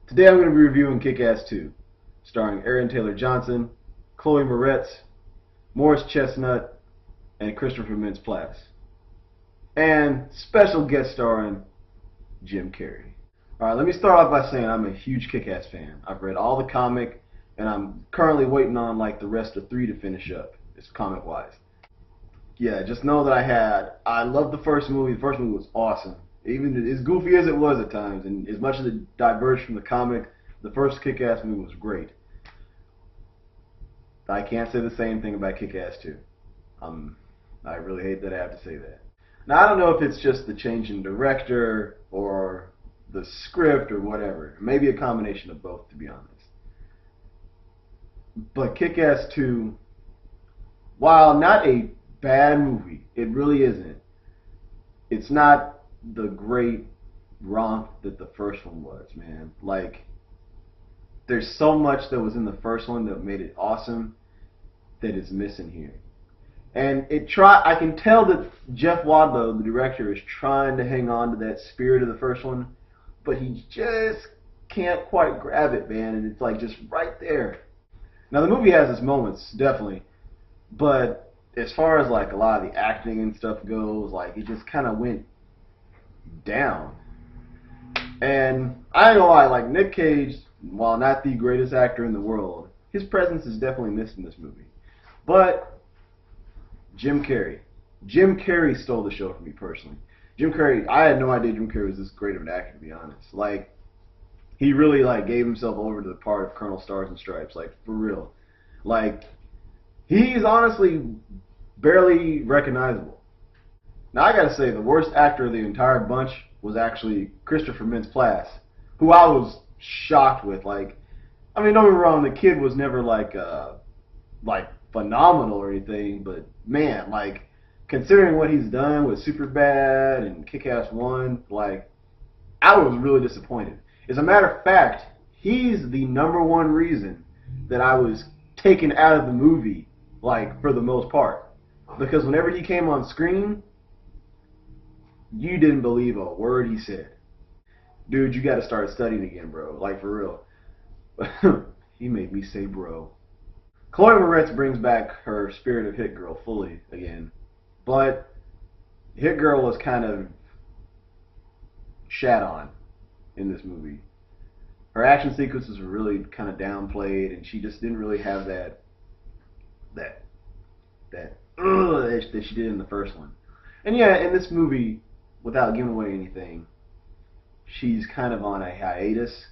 Today I'm going to be reviewing Kick-Ass 2, starring Aaron Taylor Johnson, Chloe Moretz, Morris Chestnut, and Christopher Mintz-Plasse. And special guest starring Jim Carrey. Alright, let me start off by saying I'm a huge Kick-Ass fan. I've read all the comic, and I'm currently waiting on like the rest of 3 to finish up, it's comic-wise. Yeah, just know that I loved the first movie. The first movie was awesome. Even as goofy as it was at times, and as much as it diverged from the comic, the first Kick-Ass movie was great. I can't say the same thing about Kick-Ass 2. I really hate that I have to say that. Now, I don't know if it's just the change in director or the script or whatever. Maybe a combination of both, to be honest. But Kick-Ass 2, while not a bad movie, it really isn't. It's not the great romp that the first one was, man. Like, there's so much that was in the first one that made it awesome that is missing here. And I can tell that Jeff Wadlow, the director, is trying to hang on to that spirit of the first one, but he just can't quite grab it, man, and it's like just right there. Now, the movie has its moments, definitely, but as far as like a lot of the acting and stuff goes, like, it just kind of went down. And I ain't gonna lie, like, Nick Cage, while not the greatest actor in the world, his presence is definitely missed in this movie. But Jim Carrey stole the show for me personally. Jim Carrey, I had no idea Jim Carrey was this great of an actor, to be honest. Like, he really like gave himself over to the part of Colonel Stars and Stripes, like, for real. Like, he's honestly barely recognizable. Now, I gotta say, the worst actor of the entire bunch was actually Christopher Mintz-Plasse, who I was shocked with. Like, I mean, don't get me wrong, the kid was never like phenomenal or anything, but man, like, considering what he's done with Superbad and Kick-Ass 1, like, I was really disappointed. As a matter of fact, he's the #1 reason that I was taken out of the movie, like, for the most part. Because whenever he came on screen, you didn't believe a word he said. Dude, you gotta start studying again, bro. Like, for real. He made me say bro. Chloe Moretz brings back her spirit of Hit Girl fully again. But Hit Girl was kind of shat on in this movie. Her action sequences were really kind of downplayed, and she just didn't really have that that she did in the first one. And yeah, in this movie, without giving away anything, she's kind of on a hiatus.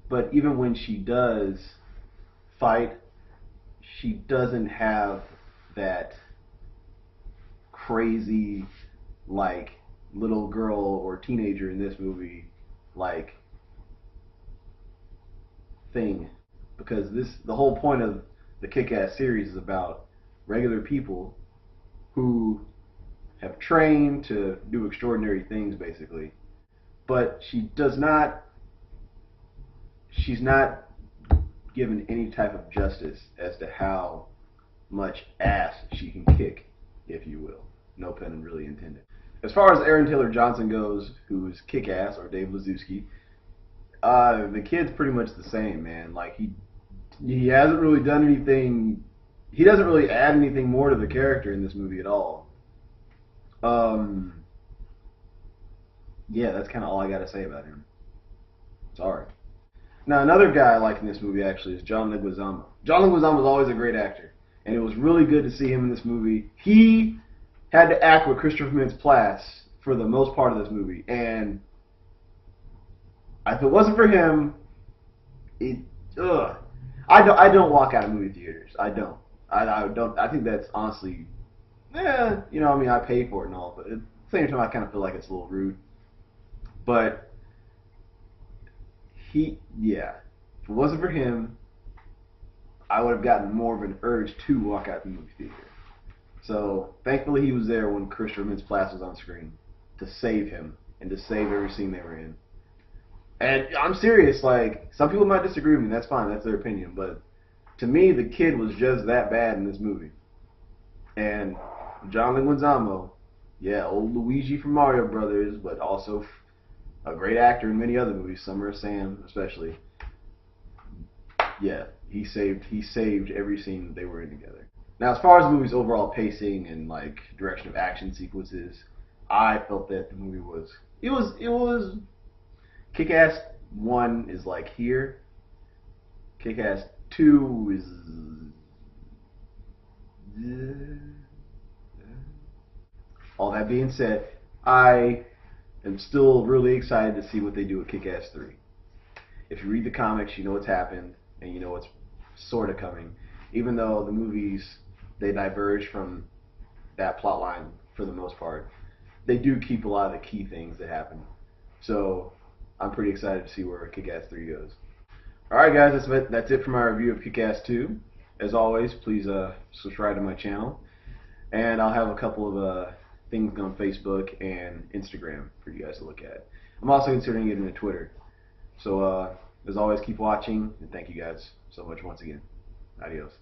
But even when she does fight, she doesn't have that crazy, like, little girl or teenager in this movie, like, thing. Because the whole point of the Kick-Ass series is about regular people who have trained to do extraordinary things, basically. But she's not given any type of justice as to how much ass she can kick, if you will. No pun really intended. As far as Aaron Taylor Johnson goes, who's Kick-Ass, or Dave Lazowski, the kid's pretty much the same, man. Like, he hasn't really done anything. He doesn't really add anything more to the character in this movie at all. Yeah, that's kind of all I got to say about him. Sorry. Now, another guy I like in this movie, actually, is John Leguizamo. John Leguizamo was always a great actor, and it was really good to see him in this movie. He had to act with Christopher Mintz-Plasse for the most part of this movie, and if it wasn't for him, I don't walk out of movie theaters. I don't. I don't. I think that's honestly, you know, I mean, I pay for it and all, but at the same time, I kind of feel like it's a little rude. But if it wasn't for him, I would have gotten more of an urge to walk out the movie theater. So thankfully, he was there when Christopher Mintz-Plasse was on screen to save him and to save every scene they were in. And I'm serious. Like, some people might disagree with me. That's fine. That's their opinion. But to me, the kid was just that bad in this movie. And John Leguizamo, yeah, old Luigi from Mario Brothers, but also a great actor in many other movies, Summer of Sam especially. Yeah, he saved every scene that they were in together. Now, as far as the movie's overall pacing and like direction of action sequences, I felt that the movie was it was Kick-Ass 1 is like here. Kick-Ass 2 is all that being said, I am still really excited to see what they do with Kick-Ass 3. If you read the comics, you know what's happened and you know what's sort of coming. Even though the movies they diverge from that plot line for the most part, they do keep a lot of the key things that happen. So I'm pretty excited to see where Kick-Ass 3 goes. Alright guys, that's it for my review of Kick-Ass 2. As always, please subscribe to my channel. And I'll have a couple of things on Facebook and Instagram for you guys to look at. I'm also considering getting a Twitter. So as always, keep watching, and thank you guys so much once again. Adios.